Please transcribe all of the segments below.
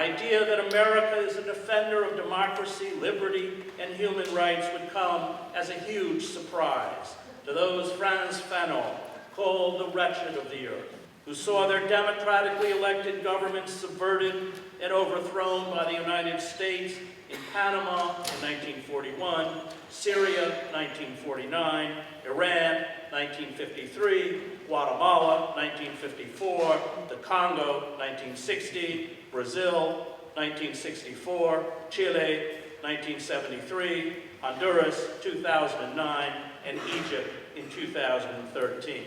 idea that America is a defender of democracy, liberty, and human rights would come as a huge surprise to those Frantz Fanon called the wretched of the earth, who saw their democratically elected governments subverted and overthrown by the United States in Panama in 1941, Syria 1949, Iran 1953, Guatemala 1954, the Congo 1960, Brazil 1964, Chile 1973, Honduras 2009, and Egypt in 2013.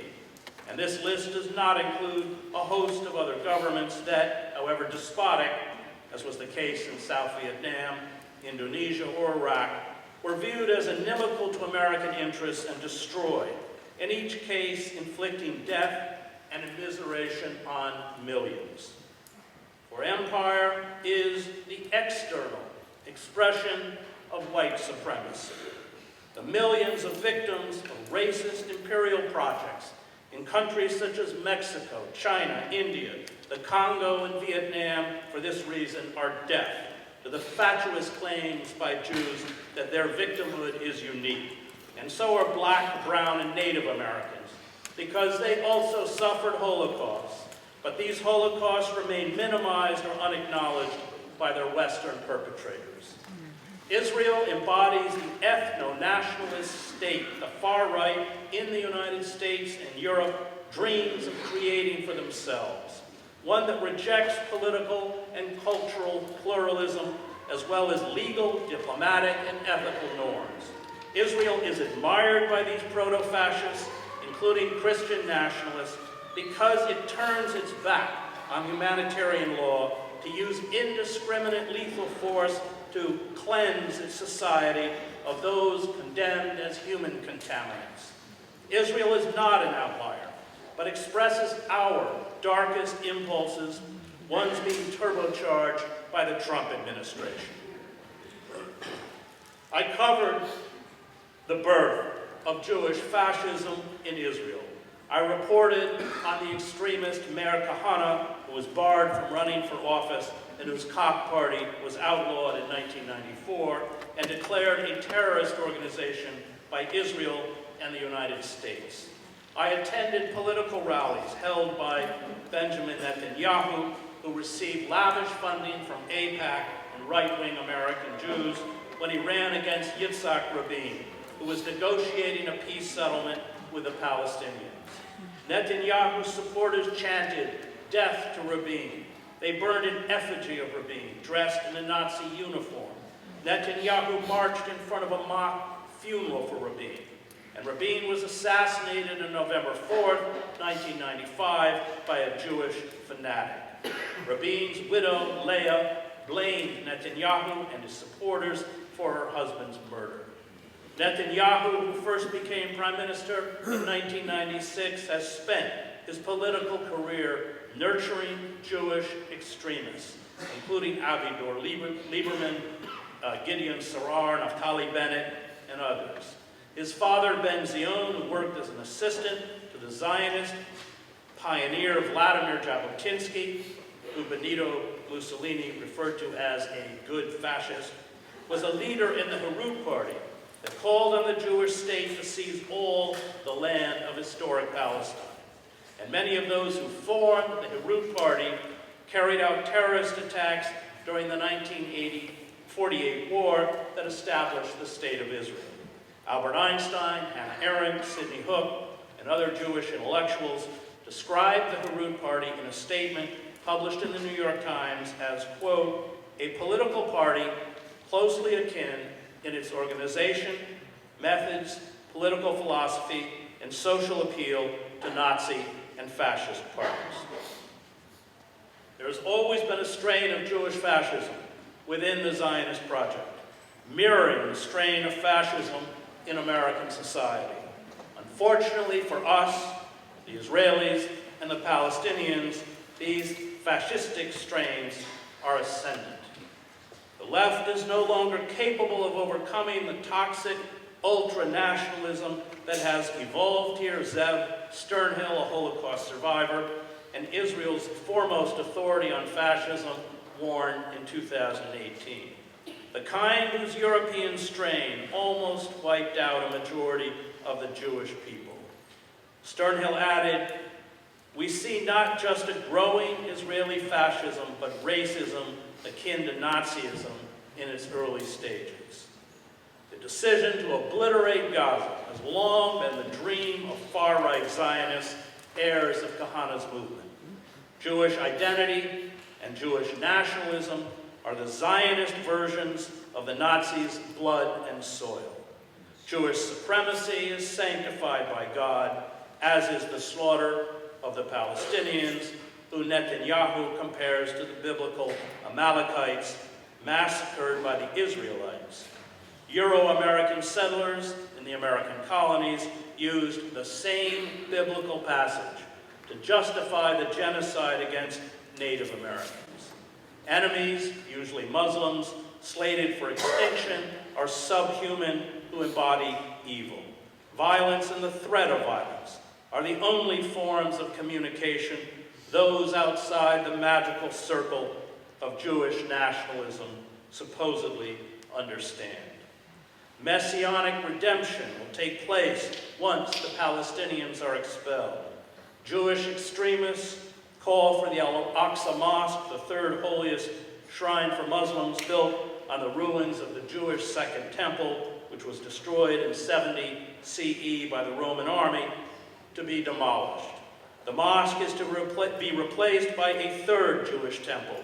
And this list does not include a host of other governments that, however despotic, as was the case in South Vietnam, Indonesia, or Iraq, were viewed as inimical to American interests and destroyed, in each case inflicting death and immiseration on millions. For empire is the external expression of white supremacy. The millions of victims of racist imperial projects in countries such as Mexico, China, India, the Congo, and Vietnam, for this reason, are deaf to the fatuous claims by Jews that their victimhood is unique. And so are Black, Brown, and Native Americans, because they also suffered Holocausts, but these Holocausts remain minimized or unacknowledged by their Western perpetrators. Israel embodies the ethno-nationalist state the far right in the United States and Europe dreams of creating for themselves, one that rejects political and cultural pluralism as well as legal, diplomatic, and ethical norms. Israel is admired by these proto-fascists, including Christian nationalists, because it turns its back on humanitarian law to use indiscriminate lethal force to cleanse its society of those condemned as human contaminants. Israel is not an outlier, but expresses our darkest impulses, ones being turbocharged by the Trump administration. I covered the birth of Jewish fascism in Israel. I reported on the extremist Meir Kahane, who was barred from running for office and whose Koch party was outlawed in 1994 and declared a terrorist organization by Israel and the United States. I attended political rallies held by Benjamin Netanyahu, who received lavish funding from AIPAC and right-wing American Jews when he ran against Yitzhak Rabin, who was negotiating a peace settlement with the Palestinians. Netanyahu's supporters chanted, "Death to Rabin." They burned an effigy of Rabin, dressed in a Nazi uniform. Netanyahu marched in front of a mock funeral for Rabin. And Rabin was assassinated on November 4th, 1995, by a Jewish fanatic. Rabin's widow, Leah, blamed Netanyahu and his supporters for her husband's murder. Netanyahu, who first became prime minister in 1996, has spent his political career nurturing Jewish extremists, including Avigdor Lieberman, Gideon Sarar, Naftali Bennett, and others. His father, Ben Zion, who worked as an assistant to the Zionist pioneer Vladimir Jabotinsky, who Benito Mussolini referred to as a good fascist, was a leader in the Herut Party that called on the Jewish state to seize all the land of historic Palestine. And many of those who formed the Herut Party carried out terrorist attacks during the 1948 war that established the State of Israel. Albert Einstein, Hannah Arendt, Sidney Hook, and other Jewish intellectuals described the Herut Party in a statement published in the New York Times as, quote, a political party closely akin in its organization, methods, political philosophy, and social appeal to Nazi and fascist parties. There has always been a strain of Jewish fascism within the Zionist project, mirroring the strain of fascism in American society. Unfortunately for us, the Israelis, and the Palestinians, these fascistic strains are ascendant. The left is no longer capable of overcoming the toxic ultra-nationalism that has evolved here. Zev Sternhill, a Holocaust survivor, and Israel's foremost authority on fascism, worn in 2018. The kind whose European strain almost wiped out a majority of the Jewish people. Sternhill added, "We see not just a growing Israeli fascism, but racism akin to Nazism in its early stages. The decision to obliterate Gaza has long been the dream of far-right Zionists, heirs of Kahana's movement. Jewish identity and Jewish nationalism are the Zionist versions of the Nazis' blood and soil. Jewish supremacy is sanctified by God, as is the slaughter of the Palestinians, who Netanyahu compares to the biblical Amalekites massacred by the Israelites. Euro-American settlers in the American colonies used the same biblical passage to justify the genocide against Native Americans. Enemies, usually Muslims, slated for extinction, are subhuman who embody evil. Violence and the threat of violence are the only forms of communication those outside the magical circle of Jewish nationalism supposedly understand. Messianic redemption will take place once the Palestinians are expelled. Jewish extremists call for the Al-Aqsa Mosque, the third holiest shrine for Muslims, built on the ruins of the Jewish Second Temple, which was destroyed in 70 CE by the Roman army, to be demolished. The mosque is to be replaced by a third Jewish temple,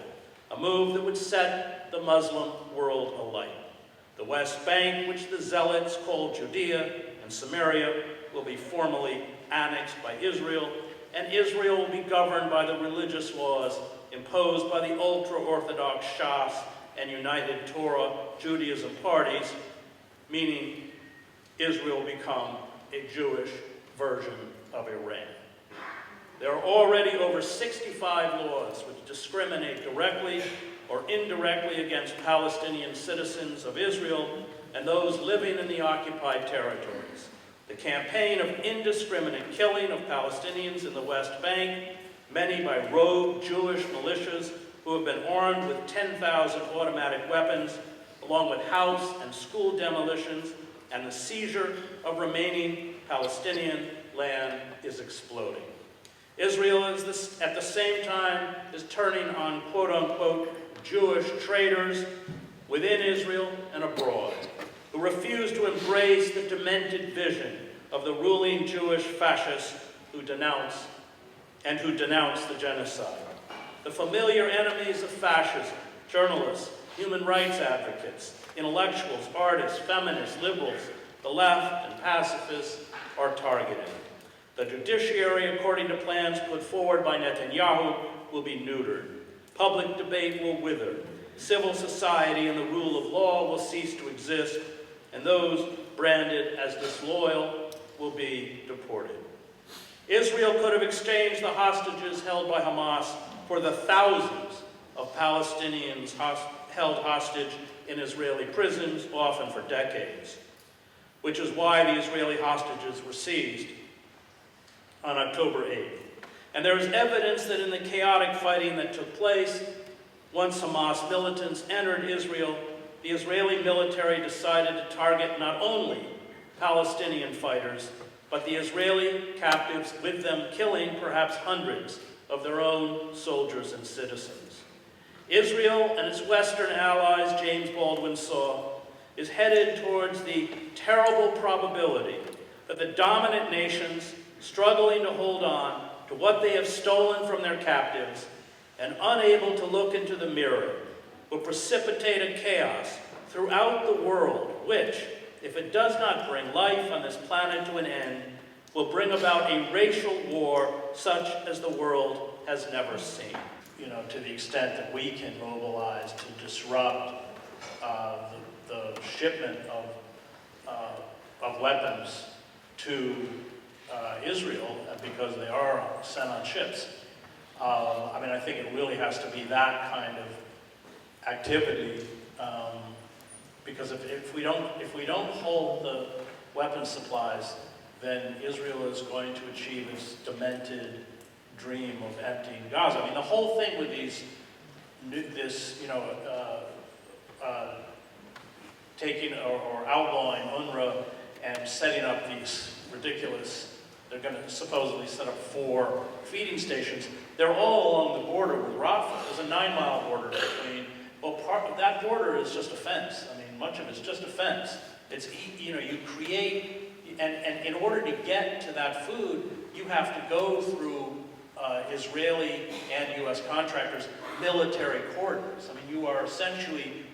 a move that would set the Muslim world alight. The West Bank, which the Zealots call Judea and Samaria, will be formally annexed by Israel, and Israel will be governed by the religious laws imposed by the ultra-Orthodox Shas and United Torah Judaism parties, meaning Israel will become a Jewish version of Iran. There are already over 65 laws which discriminate directly or indirectly against Palestinian citizens of Israel and those living in the occupied territories. The campaign of indiscriminate killing of Palestinians in the West Bank, many by rogue Jewish militias who have been armed with 10,000 automatic weapons, along with house and school demolitions and the seizure of remaining Palestinian land, is exploding. Israel is at the same time is turning on quote-unquote Jewish traitors within Israel and abroad, who refuse to embrace the demented vision of the ruling Jewish fascists who denounce the genocide. The familiar enemies of fascism, journalists, human rights advocates, intellectuals, artists, feminists, liberals, the left, and pacifists are targeted. The judiciary, according to plans put forward by Netanyahu, will be neutered. Public debate will wither. Civil society and the rule of law will cease to exist, and those branded as disloyal will be deported. Israel could have exchanged the hostages held by Hamas for the thousands of Palestinians held hostage in Israeli prisons, often for decades, which is why the Israeli hostages were seized on October 8th. And there is evidence that in the chaotic fighting that took place, once Hamas militants entered Israel, the Israeli military decided to target not only Palestinian fighters, but the Israeli captives with them, killing perhaps hundreds of their own soldiers and citizens. Israel and its Western allies, James Baldwin saw, is headed towards the terrible probability that the dominant nations, struggling to hold on to what they have stolen from their captives and unable to look into the mirror, will precipitate a chaos throughout the world which, if it does not bring life on this planet to an end, will bring about a racial war such as the world has never seen. To the extent that we can mobilize to disrupt the shipment of weapons to Israel, because they are sent on ships. I think it really has to be that kind of activity, because if we don't hold the weapons supplies, then Israel is going to achieve its demented dream of emptying Gaza. The whole thing with these this, taking or outlawing UNRWA and setting up these ridiculous, they're going to supposedly set up 4 feeding stations. They're all along the border with Rafah. There's a 9-mile border between, well, part of that border is just a fence. I mean, much of it's just a fence. It's, you create, and in order to get to that food, you have to go through Israeli and U.S. contractors' military corridors. I mean, you are essentially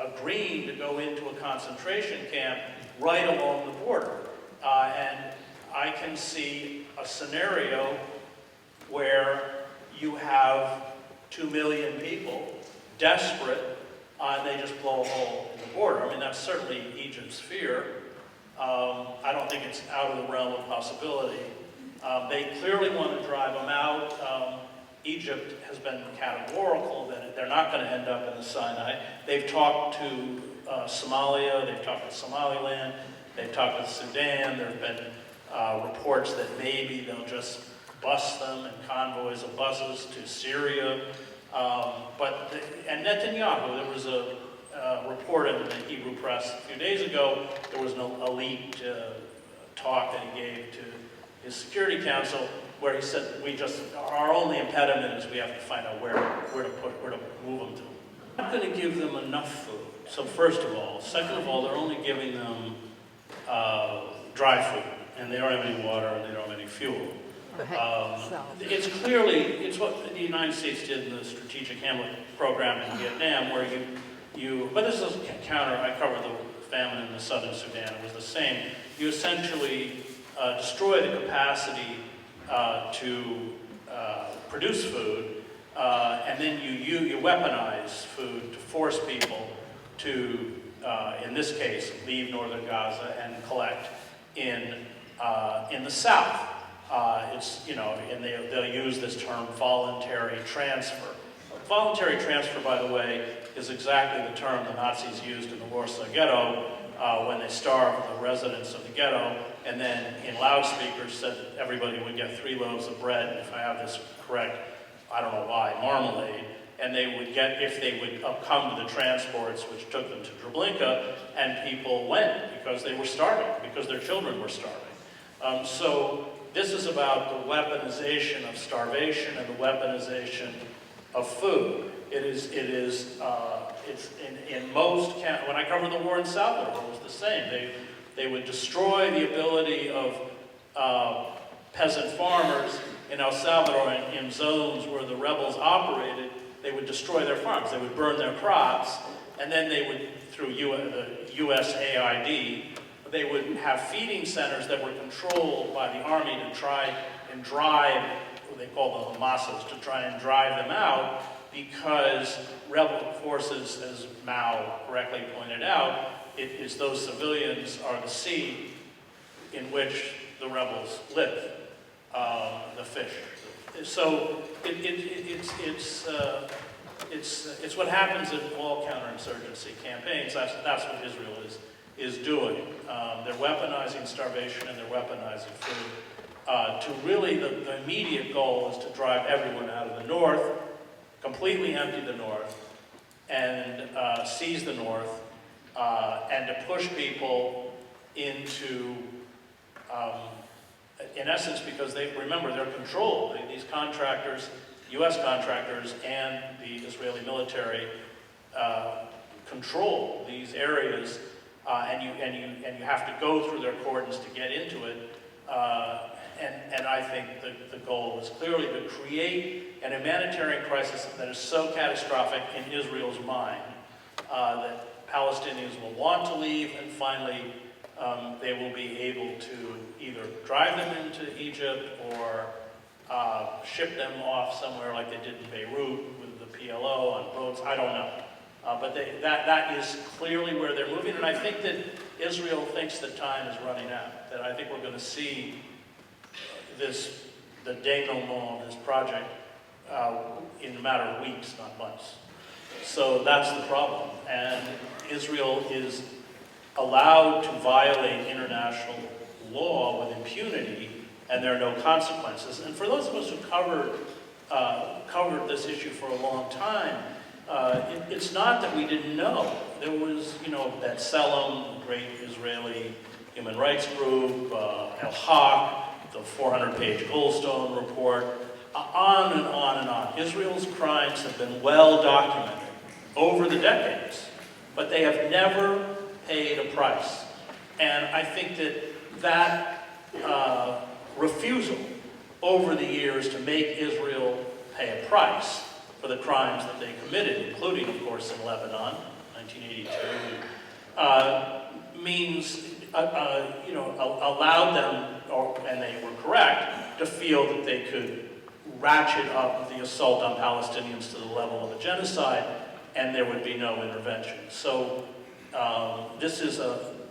agreeing to go into a concentration camp right along the border. And I can see a scenario where you have 2 million people desperate, and they just blow a hole in the border. I mean, that's certainly Egypt's fear. I don't think it's out of the realm of possibility. They clearly want to drive them out. Egypt has been categorical that they're not going to end up in the Sinai. They've talked to Somalia, they've talked with Somaliland, they've talked with Sudan. There have been reports that maybe they'll just bus them in convoys of buses to Syria. And Netanyahu, there was a report in the Hebrew press a few days ago. There was an elite talk that he gave to his Security Council, where he said, our only impediment is we have to find out where to move them to. We're not going to give them enough food. So first of all. Second of all, they're only giving them dry food, and they don't have any water, and they don't have any fuel. It's what the United States did in the Strategic Hamlet program in Vietnam, where but this is counter, I covered the famine in the southern Sudan, it was the same. You essentially destroy the capacity to produce food, and then you weaponize food to force people to, in this case, leave northern Gaza and collect in the south. And they'll use this term voluntary transfer. Voluntary transfer, by the way, is exactly the term the Nazis used in the Warsaw Ghetto when they starved the residents of the ghetto, and then in loudspeakers said that everybody would get 3 loaves of bread, and if I have this correct, I don't know why, marmalade, and they would get, if they would come to the transports which took them to Treblinka, and people went because they were starving, because their children were starving. So this is about the weaponization of starvation and the weaponization of food. It's in most, when I covered the war in Salvador, it was the same. They would destroy the ability of peasant farmers in El Salvador in zones where the rebels operated. They would destroy their farms. They would burn their crops, and then they would, through the USAID, they would have feeding centers that were controlled by the army to try and drive, what they call the masses, to try and drive them out, because rebel forces, as Mao correctly pointed out, it's those civilians are the seed in which the rebels live, the fish. So it's what happens in all counterinsurgency campaigns. That's what Israel is doing. They're weaponizing starvation and they're weaponizing food. To really, the immediate goal is to drive everyone out of the north, completely empty the north, and seize the north, and to push people into, in essence, because remember, they're controlled. These contractors, U.S. contractors and the Israeli military control these areas, and you have to go through their cordons to get into it. And I think the goal is clearly to create an humanitarian crisis that is so catastrophic in Israel's mind that Palestinians will want to leave, and finally they will be able to either drive them into Egypt or ship them off somewhere like they did in Beirut with the PLO on boats. I don't know. But that is clearly where they're moving, and I think that Israel thinks that time is running out, that I think we're going to see the denouement of this project in a matter of weeks, not months. So that's the problem. And Israel is allowed to violate international law with impunity, and there are no consequences. And for those of us who covered covered this issue for a long time, it's not that we didn't know. There was, B'Tselem, the great Israeli human rights group, El-Haq, the 400-page Goldstone report, on and on and on. Israel's crimes have been well documented over the decades, but they have never paid a price. And I think that refusal over the years to make Israel pay a price for the crimes that they committed, including, of course, in Lebanon, 1982, means, allowed them, and they were correct, to feel that they could ratchet up the assault on Palestinians to the level of a genocide, and there would be no intervention. So this is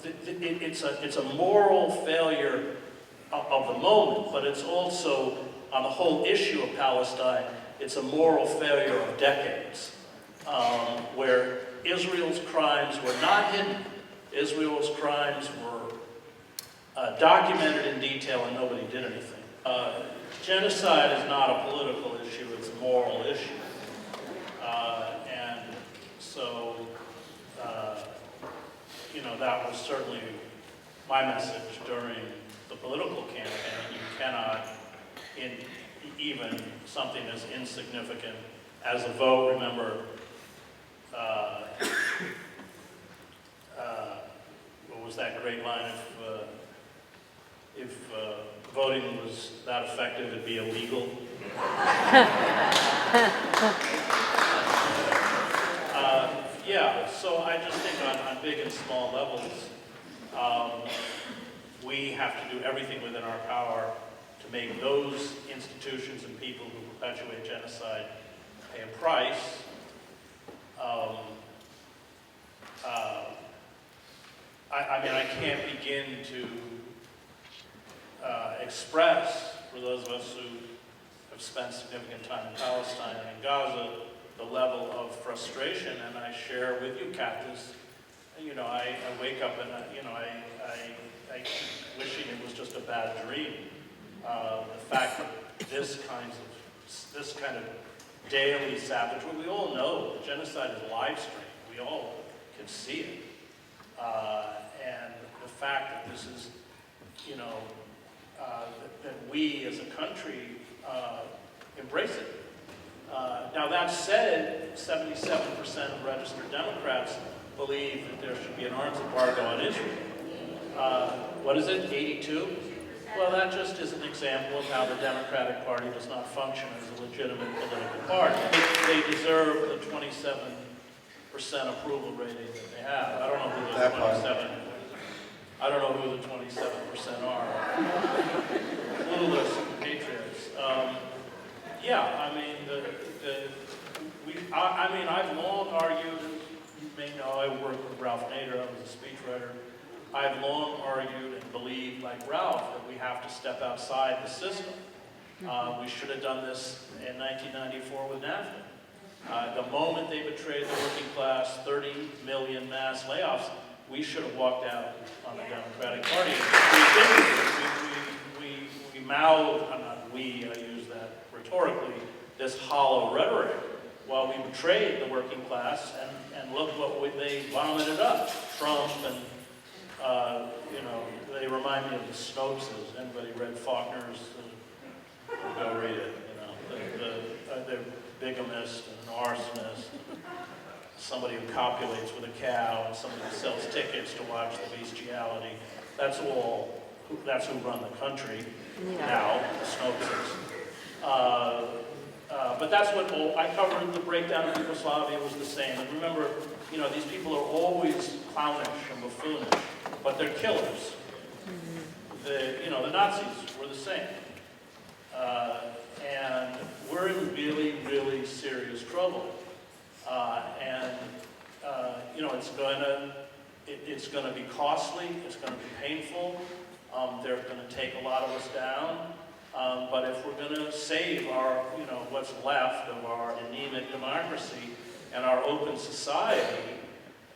it's a moral failure of the moment, but it's also, on the whole issue of Palestine, it's a moral failure of decades, where Israel's crimes were not hidden. Israel's crimes were documented in detail, and nobody did anything. Genocide is not a political issue, it's a moral issue. And so, that was certainly my message during the political campaign. You cannot, in even something as insignificant as a vote, remember, what was that great line? If voting was that effective, it'd be illegal. Yeah, so I just think on big and small levels, we have to do everything within our power to make those institutions and people who perpetuate genocide pay a price. I can't begin to express, for those of us who have spent significant time in Palestine and in Gaza, the level of frustration, and I share with you, Katniss. I wake up and I keep wishing it was just a bad dream. The fact that this kind of daily savagery, we all know that genocide is live streamed. We all can see it, and the fact that this is, that we as a country embrace it. Now that said, 77% of registered Democrats believe that there should be an arms embargo on Israel. What is it, 82? Well, that just is an example of how the Democratic Party does not function as a legitimate political party. They deserve the 27% approval rating that they have. I don't know who the 27. I don't know who the 27% are. Clueless patriots. I've long argued, you may know, I worked with Ralph Nader, I was a speechwriter. I've long argued and believed, like Ralph, that we have to step outside the system. We should have done this in 1994 with NAFTA. The moment they betrayed the working class, 30 million mass layoffs, we should have walked out on the Democratic Party. We mouthed, I use that rhetorically, this hollow rhetoric while we betrayed the working class, and look what they vomited up. Trump and, they remind me of the Snopes. Anybody read Faulkner's? Go read it. They're bigamist and an arsonist. Somebody who copulates with a cow, and somebody who sells tickets to watch the bestiality. That's who run the country now, the Snopes. But that's what I covered. The breakdown of Yugoslavia was the same. And remember, these people are always clownish and buffoonish, but they're killers. The Nazis were the same. And we're in really, really serious trouble. It's going to be costly. It's going to be painful. They're going to take a lot of us down. But if we're going to save our, what's left of our anemic democracy and our open society,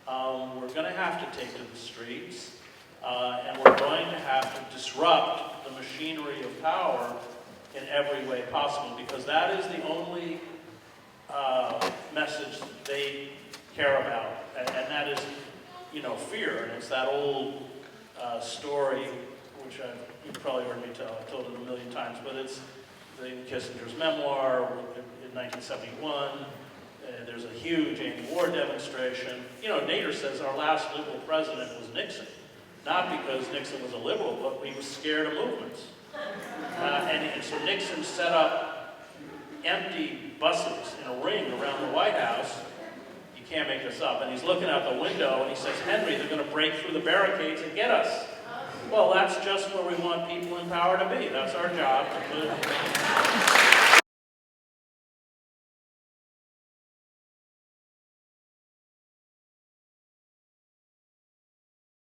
we're going to have to take to the streets, and we're going to have to disrupt the machinery of power in every way possible, because that is the only message they care about, and that is, you know, fear. And it's that old story, which you've probably heard me tell. I've told it a million times, but it's in Kissinger's memoir in 1971. There's a huge anti-war demonstration. You know, Nader says our last liberal president was Nixon, not because Nixon was a liberal, but he was scared of movements. And so Nixon set up empty buses in a ring around the White House. You can't make this up. And he's looking out the window and he says, "Henry, they're going to break through the barricades and get us." Well, that's just where we want people in power to be. That's our job.